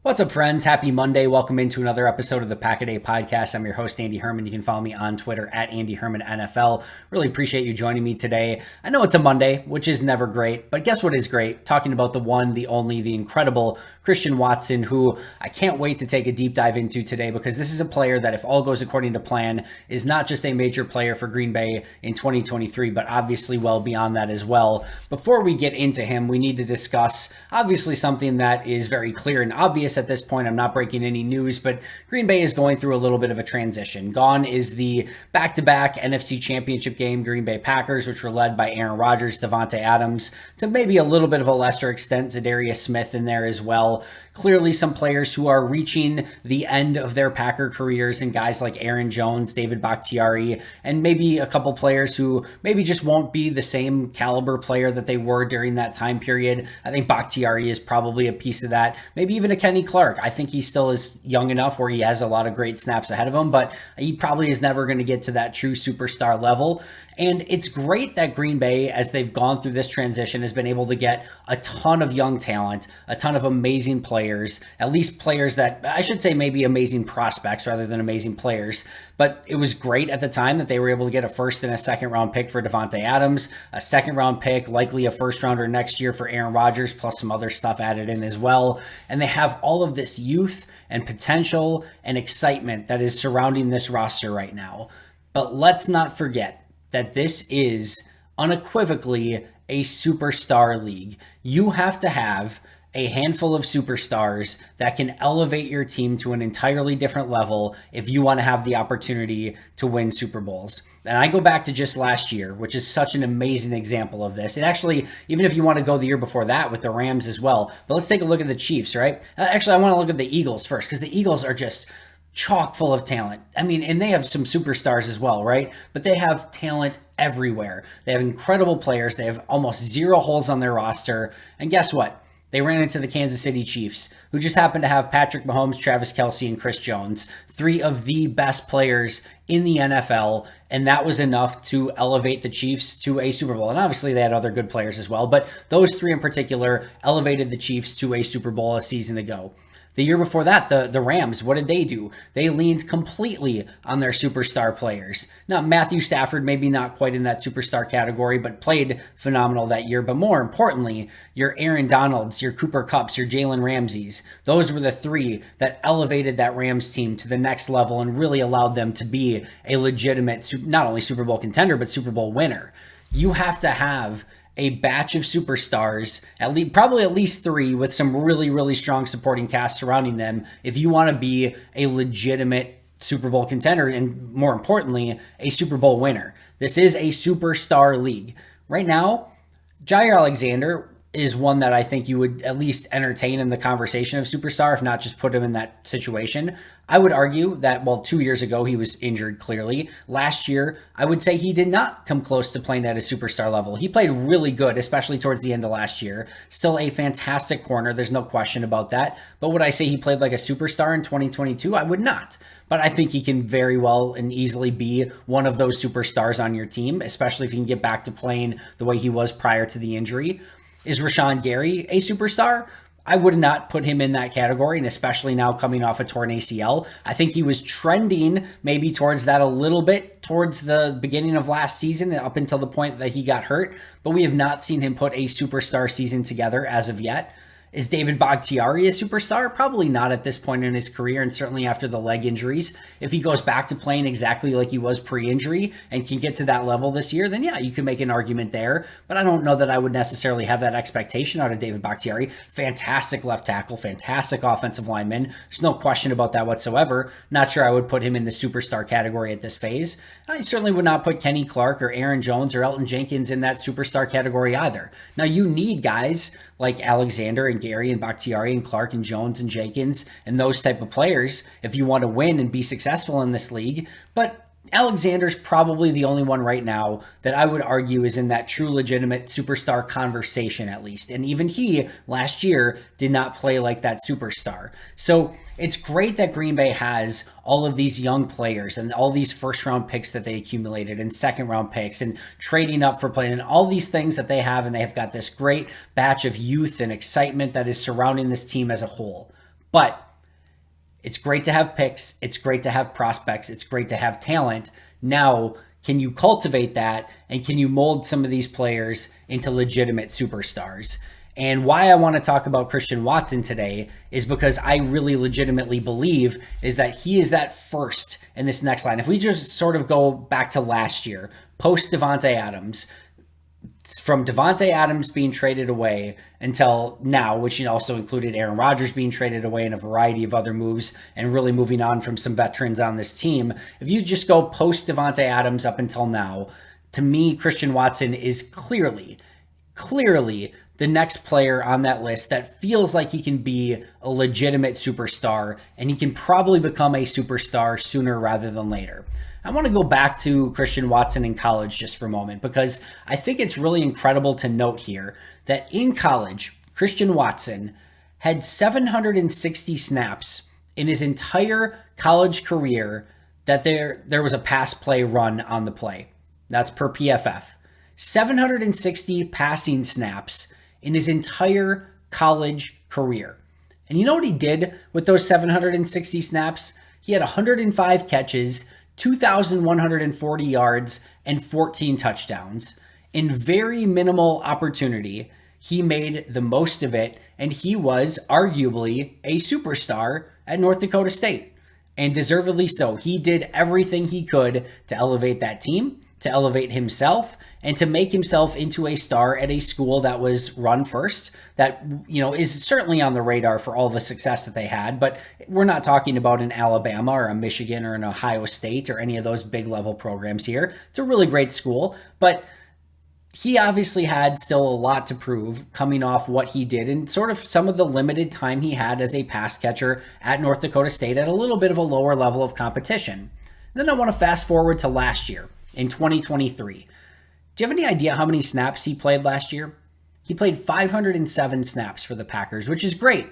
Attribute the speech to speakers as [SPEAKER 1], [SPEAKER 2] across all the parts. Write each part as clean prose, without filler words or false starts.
[SPEAKER 1] What's up, friends? Happy Monday. Welcome into another episode of the Pack a Day podcast. I'm your host, Andy Herman. You can follow me on Twitter at Andy Herman NFL. Really appreciate you joining me today. I know it's a Monday, which is never great, but guess what is great? Talking about the one, the only, the incredible Christian Watson, who I can't wait to take a deep dive into today because this is a player that, if all goes according to plan, is not just a major player for Green Bay in 2023, but obviously well beyond that as well. Before we get into him, we need to discuss obviously something that is very clear and obvious at this point. I'm not breaking any news, but Green Bay is going through a little bit of a transition. Gone is the back-to-back NFC Championship game Green Bay Packers, which were led by Aaron Rodgers, Davante Adams, to maybe a little bit of a lesser extent, Zadarius Smith in there as well. Clearly some players who are reaching the end of their Packer careers, and guys like Aaron Jones, David Bakhtiari, and maybe a couple players who maybe just won't be the same caliber player that they were during that time period. I think Bakhtiari is probably a piece of that. Maybe even a Kenny Clark. I think he still is young enough where he has a lot of great snaps ahead of him, but he probably is never going to get to that true superstar level. And it's great that Green Bay, as they've gone through this transition, has been able to get a ton of young talent, a ton of amazing players, at least players that, I should say maybe amazing prospects rather than amazing players. But it was great at the time that they were able to get a first and a second round pick for Davante Adams, a second round pick, likely a first rounder next year for Aaron Rodgers, plus some other stuff added in as well. And they have all of this youth and potential and excitement that is surrounding this roster right now. But let's not forget that this is unequivocally a superstar league. You have to have a handful of superstars that can elevate your team to an entirely different level if you want to have the opportunity to win Super Bowls. And I go back to just last year, which is such an amazing example of this. And actually, even if you want to go the year before that with the Rams as well, but let's take a look at the Chiefs, right? Actually, I want to look at the Eagles first, because the Eagles are just chock full of talent. I mean, and they have some superstars as well, right? But they have talent everywhere. They have incredible players. They have almost zero holes on their roster. And guess what? They ran into the Kansas City Chiefs, who just happened to have Patrick Mahomes, Travis Kelce, and Chris Jones, three of the best players in the NFL, and that was enough to elevate the Chiefs to a Super Bowl. And obviously they had other good players as well, but those three in particular elevated the Chiefs to a Super Bowl a season ago. The year before that, the Rams, what did they do? They leaned completely on their superstar players. Now, Matthew Stafford, maybe not quite in that superstar category, but played phenomenal that year. But more importantly, your Aaron Donalds, your Cooper Kupps, your Jalen Ramseys, those were the three that elevated that Rams team to the next level and really allowed them to be a legitimate, not only Super Bowl contender, but Super Bowl winner. You have to have a batch of superstars, probably at least three, with some really, really strong supporting cast surrounding them, if you want to be a legitimate Super Bowl contender and, more importantly, a Super Bowl winner. This is a superstar league. Right now, Jair Alexander is one that I think you would at least entertain in the conversation of superstar, if not just put him in that situation. I would argue that, well, 2 years ago, he was injured clearly. Last year, I would say he did not come close to playing at a superstar level. He played really good, especially towards the end of last year. Still a fantastic corner. There's no question about that. But would I say he played like a superstar in 2022? I would not. But I think he can very well and easily be one of those superstars on your team, especially if he can get back to playing the way he was prior to the injury. Is Rashawn Gary a superstar? I would not put him in that category, and especially now coming off a torn ACL. I think he was trending maybe towards that a little bit towards the beginning of last season up until the point that he got hurt, but we have not seen him put a superstar season together as of yet. Is David Bakhtiari a superstar? Probably not at this point in his career, and certainly after the leg injuries. If he goes back to playing exactly like he was pre-injury and can get to that level this year, then yeah, you can make an argument there. But I don't know that I would necessarily have that expectation out of David Bakhtiari. Fantastic left tackle, fantastic offensive lineman. There's no question about that whatsoever. Not sure I would put him in the superstar category at this phase. I certainly would not put Kenny Clark or Aaron Jones or Elton Jenkins in that superstar category either. Now, you need guys like Alexander and Gary and Bakhtiari and Clark and Jones and Jenkins and those type of players if you want to win and be successful in this league. But Alexander's probably the only one right now that I would argue is in that true legitimate superstar conversation, at least. And even he last year did not play like that superstar. So it's great that Green Bay has all of these young players and all these first round picks that they accumulated and second round picks and trading up for playing and all these things that they have. And they have got this great batch of youth and excitement that is surrounding this team as a whole. But it's great to have picks. It's great to have prospects. It's great to have talent. Now, can you cultivate that and can you mold some of these players into legitimate superstars? And why I want to talk about Christian Watson today is because I really legitimately believe is that he is that first in this next line. If we just sort of go back to last year, post Davante Adams, from Davante Adams being traded away until now, which also included Aaron Rodgers being traded away and a variety of other moves and really moving on from some veterans on this team. If you just go post Davante Adams up until now, to me, Christian Watson is clearly the next player on that list that feels like he can be a legitimate superstar, and he can probably become a superstar sooner rather than later. I want to go back to Christian Watson in college just for a moment, because I think it's really incredible to note here that in college, Christian Watson had 760 snaps in his entire college career that there was a pass play run on the play. That's per PFF. 760 passing snaps in his entire college career. And you know what he did with those 760 snaps? He had 105 catches, 2,140 yards, and 14 touchdowns. In very minimal opportunity, he made the most of it, and he was arguably a superstar at North Dakota State. And deservedly so. He did everything he could to elevate that team, to elevate himself, and to make himself into a star at a school that was run first, that, is certainly on the radar for all the success that they had. But we're not talking about an Alabama or a Michigan or an Ohio State or any of those big level programs here. It's a really great school, but he obviously had still a lot to prove coming off what he did and sort of some of the limited time he had as a pass catcher at North Dakota State at a little bit of a lower level of competition. Then I want to fast forward to last year in 2023. Do you have any idea how many snaps he played last year? He played 507 snaps for the Packers, which is great.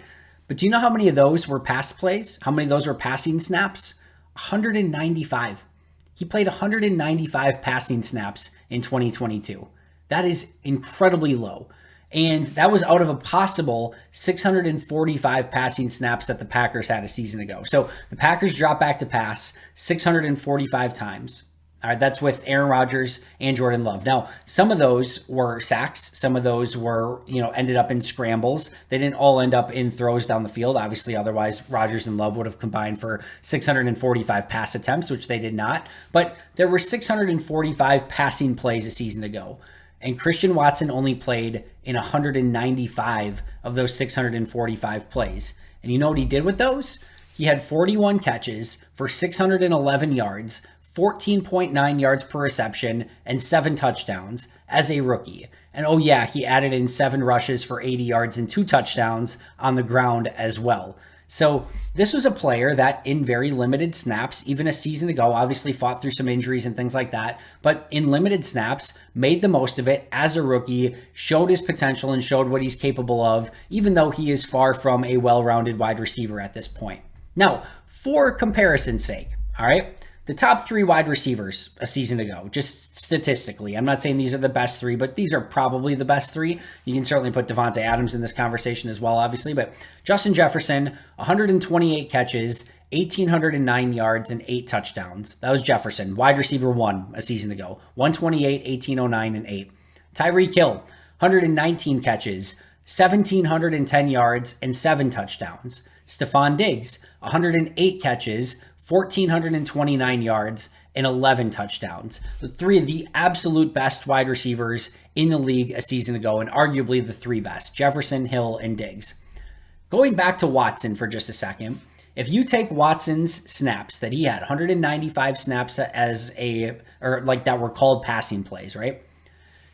[SPEAKER 1] But do you know how many of those were pass plays? How many of those were passing snaps? 195. He played 195 passing snaps in 2022. That is incredibly low. And that was out of a possible 645 passing snaps that the Packers had a season ago. So the Packers dropped back to pass 645 times. All right, that's with Aaron Rodgers and Jordan Love. Now, some of those were sacks. Some of those were, ended up in scrambles. They didn't all end up in throws down the field. Obviously, otherwise, Rodgers and Love would have combined for 645 pass attempts, which they did not. But there were 645 passing plays a season ago. And Christian Watson only played in 195 of those 645 plays. And you know what he did with those? He had 41 catches for 611 yards, 14.9 yards per reception, and 7 touchdowns as a rookie. And oh yeah, he added in 7 rushes for 80 yards and 2 touchdowns on the ground as well. So this was a player that in very limited snaps, even a season ago, obviously fought through some injuries and things like that, but in limited snaps, made the most of it as a rookie, showed his potential and showed what he's capable of, even though he is far from a well-rounded wide receiver at this point. Now, for comparison's sake, all right, the top 3 wide receivers a season ago, just statistically, I'm not saying these are the best 3, but these are probably the best 3. You can certainly put Davante Adams in this conversation as well, obviously, but Justin Jefferson, 128 catches, 1,809 yards, and 8 touchdowns. That was Jefferson, wide receiver 1 a season ago, 128, 1,809, and 8. Tyreek Hill, 119 catches, 1,710 yards, and 7 touchdowns. Stephon Diggs, 108 catches, 1,429 yards, and 11 touchdowns. The 3 of the absolute best wide receivers in the league a season ago, and arguably the 3 best, Jefferson, Hill, and Diggs. Going back to Watson for just a second, if you take Watson's snaps that he had, 195 snaps that were called passing plays, right?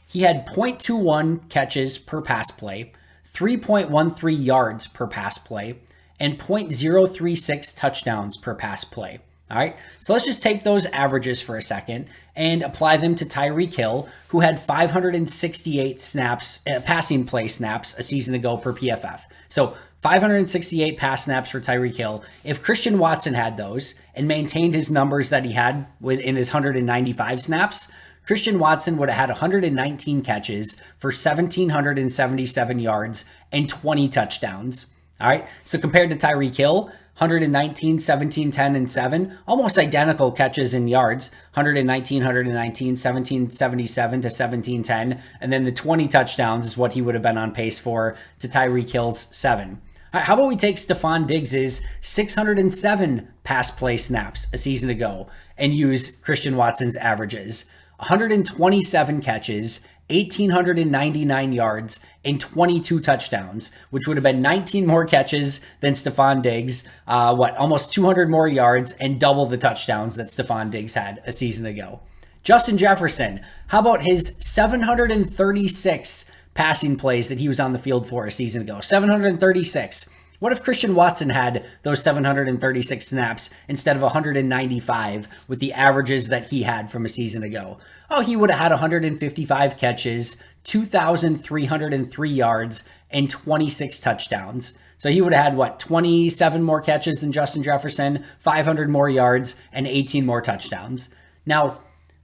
[SPEAKER 1] He had 0.21 catches per pass play, 3.13 yards per pass play, and 0.036 touchdowns per pass play. All right, so let's just take those averages for a second and apply them to Tyreek Hill, who had 568 snaps, passing play snaps a season ago per PFF. So 568 pass snaps for Tyreek Hill. If Christian Watson had those and maintained his numbers that he had in his 195 snaps, Christian Watson would have had 119 catches for 1,777 yards and 20 touchdowns. All right. So compared to Tyreek Hill, 119, 17, 10, and 7, almost identical catches in yards, 119, 119, 17, 77 to 17, 10. And then the 20 touchdowns is what he would have been on pace for to Tyreek Hill's 7. All right, how about we take Stefon Diggs's 607 pass play snaps a season ago and use Christian Watson's averages? 127 catches, 1,899 yards, and 22 touchdowns, which would have been 19 more catches than Stefon Diggs, almost 200 more yards and double the touchdowns that Stefon Diggs had a season ago. Justin Jefferson, how about his 736 passing plays that he was on the field for a season ago? 736. What if Christian Watson had those 736 snaps instead of 195 with the averages that he had from a season ago? Oh, he would have had 155 catches, 2,303 yards, and 26 touchdowns. So he would have had, 27 more catches than Justin Jefferson, 500 more yards, and 18 more touchdowns. Now,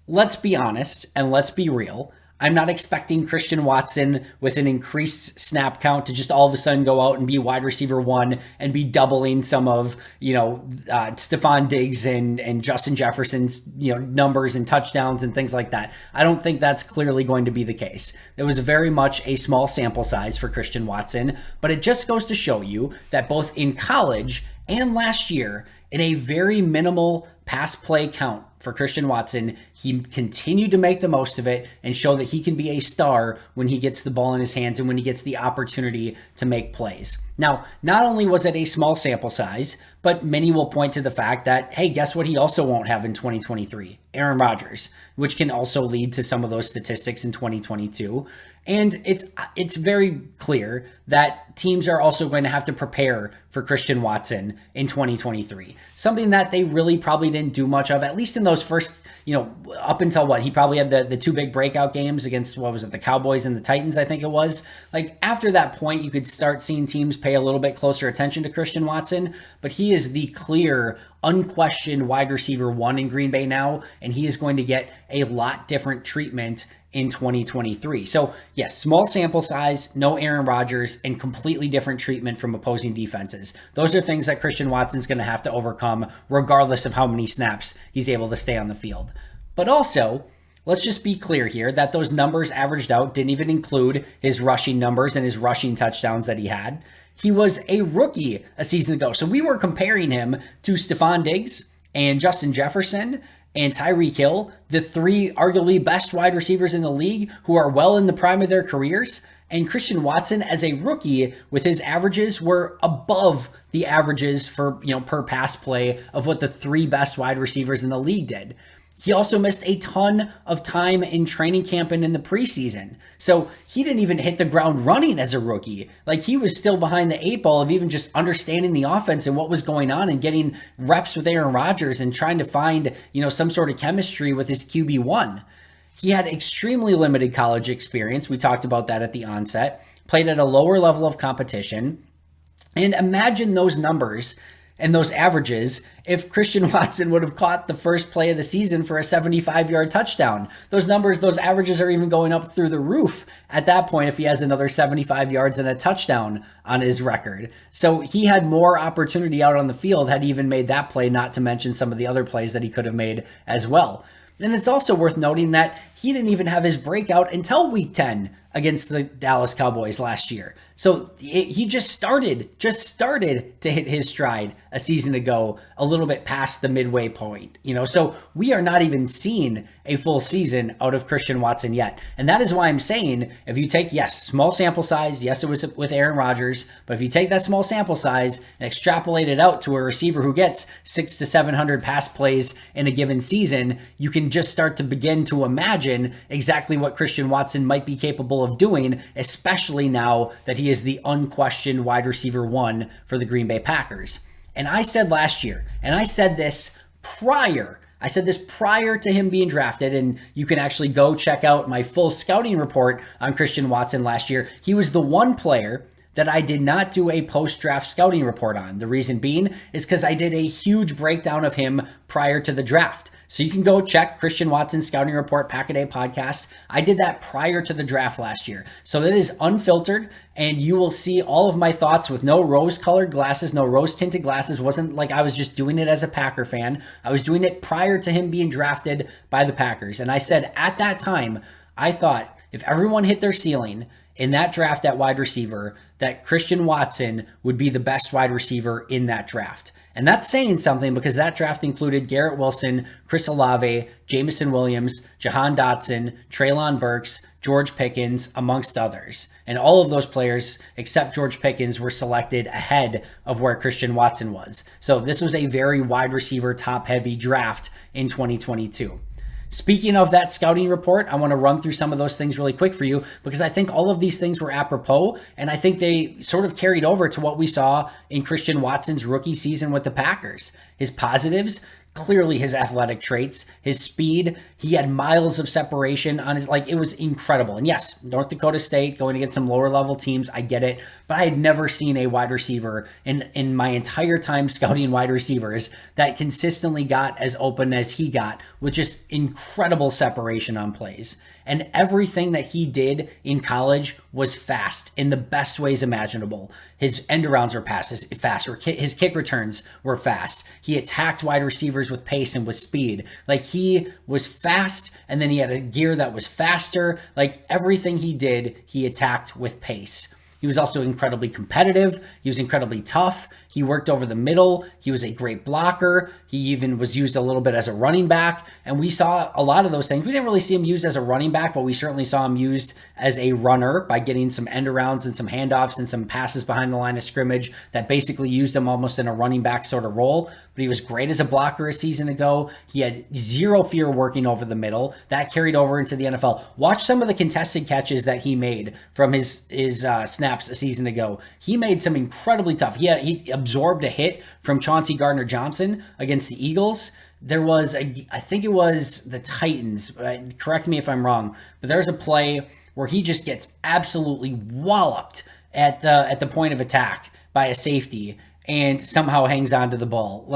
[SPEAKER 1] let's be honest and let's be real. I'm not expecting Christian Watson with an increased snap count to just all of a sudden go out and be wide receiver 1 and be doubling some of, Stefon Diggs and Justin Jefferson's, numbers and touchdowns and things like that. I don't think that's clearly going to be the case. It was very much a small sample size for Christian Watson, but it just goes to show you that both in college and last year, in a very minimal pass play count for Christian Watson, he continued to make the most of it and show that he can be a star when he gets the ball in his hands and when he gets the opportunity to make plays. Now, not only was it a small sample size, but many will point to the fact that, hey, guess what he also won't have in 2023? Aaron Rodgers, which can also lead to some of those statistics in 2022. And it's very clear that teams are also going to have to prepare for Christian Watson in 2023. Something that they really probably didn't do much of, at least in those first, up until he probably had the two big breakout games against, the Cowboys and the Titans, I think it was. After that point, you could start seeing teams pay a little bit closer attention to Christian Watson, but he is the clear, unquestioned wide receiver 1 in Green Bay now, and he is going to get a lot different treatment in 2023. So yes, small sample size, no Aaron Rodgers, and completely different treatment from opposing defenses. Those are things that Christian Watson's going to have to overcome regardless of how many snaps he's able to stay on the field. But also, let's just be clear here that those numbers averaged out didn't even include his rushing numbers and his rushing touchdowns that he had. He was a rookie a season ago. So we were comparing him to Stefon Diggs and Justin Jefferson and Tyreek Hill, the 3 arguably best wide receivers in the league who are well in the prime of their careers. And Christian Watson, as a rookie, with his averages, were above the averages for, per pass play of what the 3 best wide receivers in the league did. He also missed a ton of time in training camp and in the preseason. So he didn't even hit the ground running as a rookie. He was still behind the 8 ball of even just understanding the offense and what was going on and getting reps with Aaron Rodgers and trying to find, some sort of chemistry with his QB1. He had extremely limited college experience. We talked about that at the onset. Played at a lower level of competition. And imagine those numbers and those averages if Christian Watson would have caught the first play of the season for a 75-yard touchdown. Those numbers, those averages are even going up through the roof at that point if he has another 75 yards and a touchdown on his record. So he had more opportunity out on the field had he even made that play, not to mention some of the other plays that he could have made as well. And it's also worth noting that he didn't even have his breakout until week 10 against the Dallas Cowboys last year. So he just started to hit his stride a season ago, a little bit past the midway point, so we are not even seeing a full season out of Christian Watson yet. And that is why I'm saying, if you take, small sample size, yes, it was with Aaron Rodgers, but if you take that small sample size and extrapolate it out to a receiver who gets 600 to 700 pass plays in a given season, you can just start to begin to imagine exactly what Christian Watson might be capable of doing, especially now that he is the unquestioned wide receiver 1 for the Green Bay Packers. And I said last year, and I said this prior to him being drafted, and you can actually go check out my full scouting report on Christian Watson last year. He was the one player that I did not do a post-draft scouting report on. The reason being is because I did a huge breakdown of him prior to the draft. So you can go check Christian Watson's Scouting Report Pack-A-Day podcast. I did that prior to the draft last year. So that is unfiltered, and you will see all of my thoughts with no rose-colored glasses, no rose-tinted glasses. It wasn't like I was just doing it as a Packer fan. I was doing it prior to him being drafted by the Packers. And I said at that time, I thought if everyone hit their ceiling in that draft at wide receiver, that Christian Watson would be the best wide receiver in that draft. And that's saying something because that draft included Garrett Wilson, Chris Olave, Jameson Williams, Jahan Dotson, Treylon Burks, George Pickens, amongst others. And all of those players, except George Pickens, were selected ahead of where Christian Watson was. So this was a very wide receiver, top-heavy draft in 2022. Speaking of that scouting report, I want to run through some of those things really quick for you because I think all of these things were apropos, and I think they sort of carried over to what we saw in Christian Watson's rookie season with the Packers. His positives, clearly his athletic traits, his speed, he had miles of separation on his, it was incredible. And yes, North Dakota State going against some lower level teams, I get it, but I had never seen a wide receiver in my entire time scouting wide receivers that consistently got as open as he got with just incredible separation on plays. And everything that he did in college was fast in the best ways imaginable. His end arounds were fast. His kick returns were fast. He attacked wide receivers with pace and with speed. He was fast, and then he had a gear that was faster. Everything he did, he attacked with pace. He was also incredibly competitive. He was incredibly tough. He worked over the middle. He was a great blocker. He even was used a little bit as a running back. And we saw a lot of those things. We didn't really see him used as a running back, but we certainly saw him used as a runner by getting some end arounds and some handoffs and some passes behind the line of scrimmage that basically used him almost in a running back sort of role. But he was great as a blocker a season ago. He had zero fear working over the middle. That carried over into the NFL. Watch some of the contested catches that he made from his snaps a season ago. He made some incredibly tough. He absorbed a hit from Chauncey Gardner-Johnson against the Eagles. There was I think it was the Titans. Correct me if I'm wrong, but there's a play where he just gets absolutely walloped at the point of attack by a safety and somehow hangs on to the ball.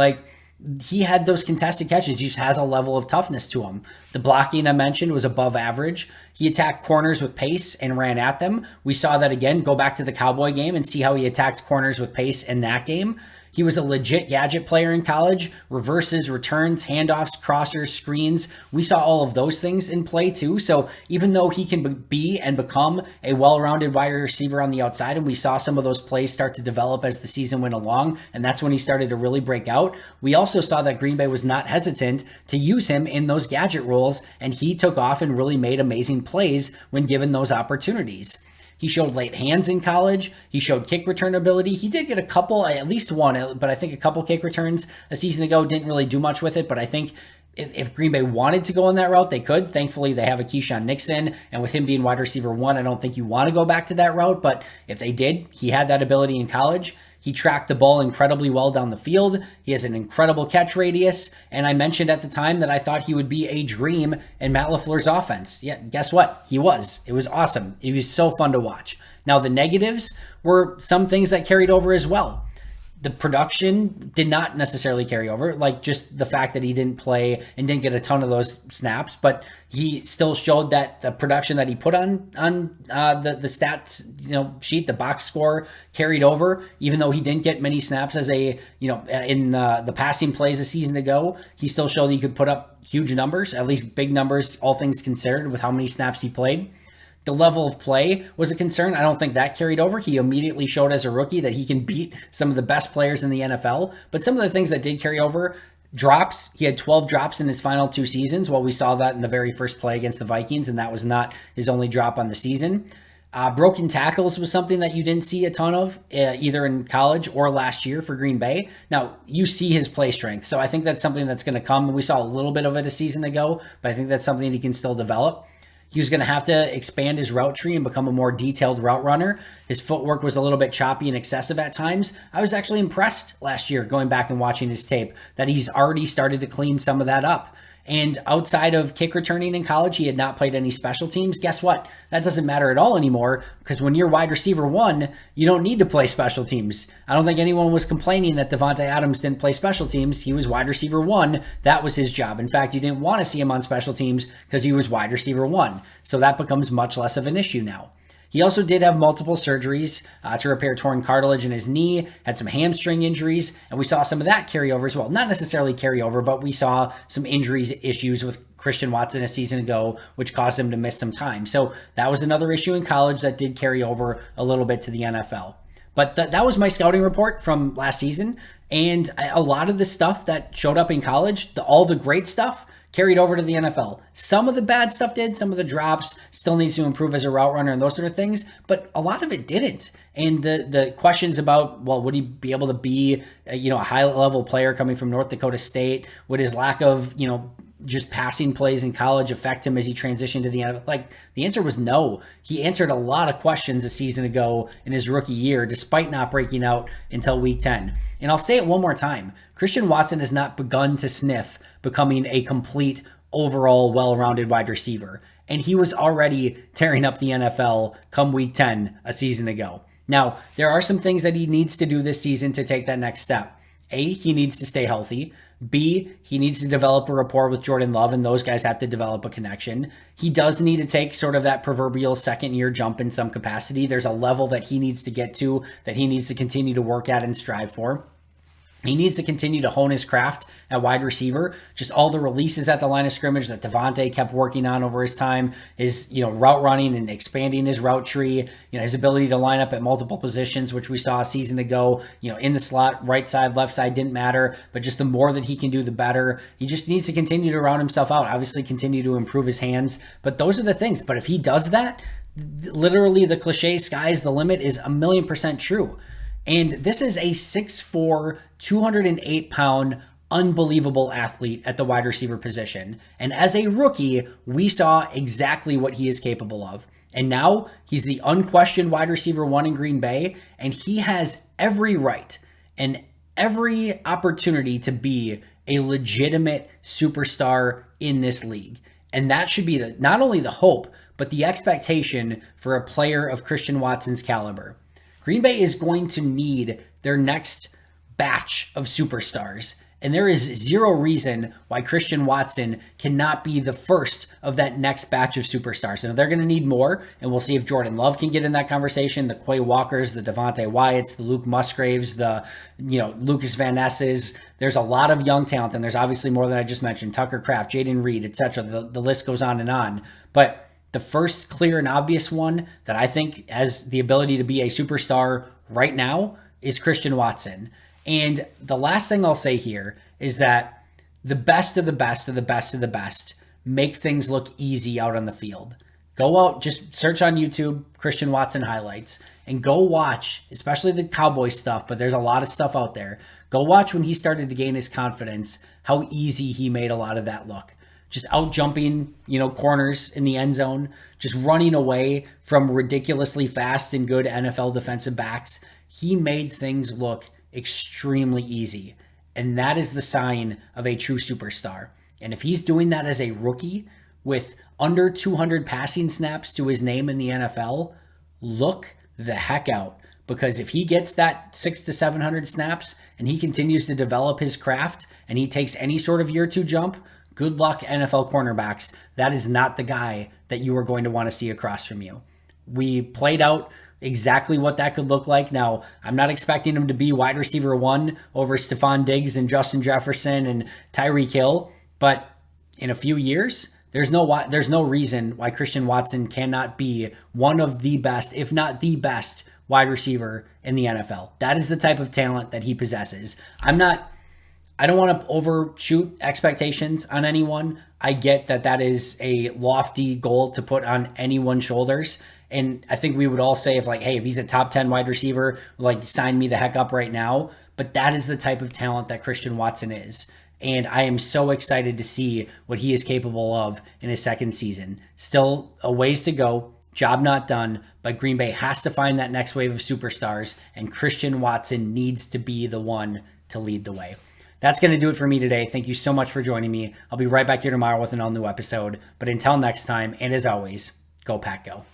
[SPEAKER 1] He had those contested catches. He just has a level of toughness to him. The blocking I mentioned was above average. He attacked corners with pace and ran at them. We saw that again. Go back to the Cowboy game and see how he attacked corners with pace in that game. He was a legit gadget player in college. Reverses, returns, handoffs, crossers, screens. We saw all of those things in play too. So even though he can be and become a well-rounded wide receiver on the outside, and we saw some of those plays start to develop as the season went along, and that's when he started to really break out, we also saw that Green Bay was not hesitant to use him in those gadget roles, and he took off and really made amazing plays when given those opportunities. He showed late hands in college. He showed kick return ability. He did get a couple, at least one, but I think a couple kick returns a season ago. Didn't really do much with it, but I think if Green Bay wanted to go on that route, they could. Thankfully, they have a Keyshawn Nixon, and with him being wide receiver one, I don't think you want to go back to that route, but if they did, he had that ability in college. He tracked the ball incredibly well down the field. He has an incredible catch radius. And I mentioned at the time that I thought he would be a dream in Matt LaFleur's offense. Yeah, guess what? He was. It was awesome. It was so fun to watch. Now, the negatives were some things that carried over as well. The production did not necessarily carry over, just the fact that he didn't play and didn't get a ton of those snaps, but he still showed that the production that he put on the stats sheet, the box score carried over, even though he didn't get many snaps as in the passing plays a season ago. He still showed that he could put up huge numbers, at least big numbers, all things considered, with how many snaps he played. The level of play was a concern. I don't think that carried over. He immediately showed as a rookie that he can beat some of the best players in the NFL. But some of the things that did carry over, drops. He had 12 drops in his final two seasons. Well, we saw that in the very first play against the Vikings, and that was not his only drop on the season. Broken tackles was something that you didn't see a ton of, either in college or last year for Green Bay. Now, you see his play strength, so I think that's something that's going to come. We saw a little bit of it a season ago, but I think that's something he can still develop. He was going to have to expand his route tree and become a more detailed route runner. His footwork was a little bit choppy and excessive at times. I was actually impressed last year going back and watching his tape that he's already started to clean some of that up. And outside of kick returning in college, he had not played any special teams. Guess what? That doesn't matter at all anymore, because when you're wide receiver one, you don't need to play special teams. I don't think anyone was complaining that Davante Adams didn't play special teams. He was wide receiver one. That was his job. In fact, you didn't want to see him on special teams because he was wide receiver one. So that becomes much less of an issue now. He also did have multiple surgeries to repair torn cartilage in his knee, had some hamstring injuries, and we saw some of that carry over as well. Not necessarily carry over, but we saw some injuries issues with Christian Watson a season ago, which caused him to miss some time. So that was another issue in college that did carry over a little bit to the NFL. But that was my scouting report from last season. And a lot of the stuff that showed up in college, all the great stuff, carried over to the NFL. Some of the bad stuff did, some of the drops, still needs to improve as a route runner and those sort of things, but a lot of it didn't. And the questions about, well, would he be able to be a high level player coming from North Dakota State? Would his lack of, just passing plays in college affect him as he transitioned to the NFL? Like, the answer was no. He answered a lot of questions a season ago in his rookie year, despite not breaking out until week 10. And I'll say it one more time. Christian Watson has not begun to sniff becoming a complete overall well-rounded wide receiver. And he was already tearing up the NFL come week 10 a season ago. Now, there are some things that he needs to do this season to take that next step. A, he needs to stay healthy. B, he needs to develop a rapport with Jordan Love, and those guys have to develop a connection. He does need to take sort of that proverbial second-year jump in some capacity. There's a level that he needs to get to, that he needs to continue to work at and strive for. He needs to continue to hone his craft at wide receiver. Just all the releases at the line of scrimmage that Davante kept working on over his time, his route running and expanding his route tree, his ability to line up at multiple positions, which we saw a season ago, in the slot, right side, left side, didn't matter. But just the more that he can do, the better. He just needs to continue to round himself out, obviously continue to improve his hands. But those are the things. But if he does that, literally the cliche, sky's the limit, is 1,000,000% true. And this is a 6'4", 208-pound, unbelievable athlete at the wide receiver position. And as a rookie, we saw exactly what he is capable of. And now he's the unquestioned wide receiver one in Green Bay, and he has every right and every opportunity to be a legitimate superstar in this league. And that should be not only the hope, but the expectation for a player of Christian Watson's caliber. Green Bay is going to need their next batch of superstars, and there is zero reason why Christian Watson cannot be the first of that next batch of superstars. And they're going to need more, and we'll see if Jordan Love can get in that conversation, the Quay Walkers, the Devontae Wyatts, the Luke Musgraves, the Lucas Van Nesses. There's a lot of young talent, and there's obviously more than I just mentioned, Tucker Kraft, Jaden Reed, etc. The list goes on and on. But the first clear and obvious one that I think has the ability to be a superstar right now is Christian Watson. And the last thing I'll say here is that the best of the best of the best of the best make things look easy out on the field. Go out, just search on YouTube, Christian Watson highlights, and go watch, especially the Cowboys stuff, but there's a lot of stuff out there. Go watch when he started to gain his confidence, how easy he made a lot of that look. Just out jumping, corners in the end zone, just running away from ridiculously fast and good NFL defensive backs. He made things look extremely easy. And that is the sign of a true superstar. And if he's doing that as a rookie with under 200 passing snaps to his name in the NFL, look the heck out. Because if he gets that 600 to 700 snaps and he continues to develop his craft and he takes any sort of year two jump, good luck, NFL cornerbacks. That is not the guy that you are going to want to see across from you. We played out exactly what that could look like. Now, I'm not expecting him to be wide receiver one over Stephon Diggs and Justin Jefferson and Tyreek Hill, but in a few years, there's no reason why Christian Watson cannot be one of the best, if not the best, wide receiver in the NFL. That is the type of talent that he possesses. I don't want to overshoot expectations on anyone. I get that is a lofty goal to put on anyone's shoulders. And I think we would all say if he's a top 10 wide receiver, sign me the heck up right now. But that is the type of talent that Christian Watson is. And I am so excited to see what he is capable of in his second season. Still a ways to go. Job not done, but Green Bay has to find that next wave of superstars, and Christian Watson needs to be the one to lead the way. That's going to do it for me today. Thank you so much for joining me. I'll be right back here tomorrow with an all new episode. But until next time, and as always, go Pack Go.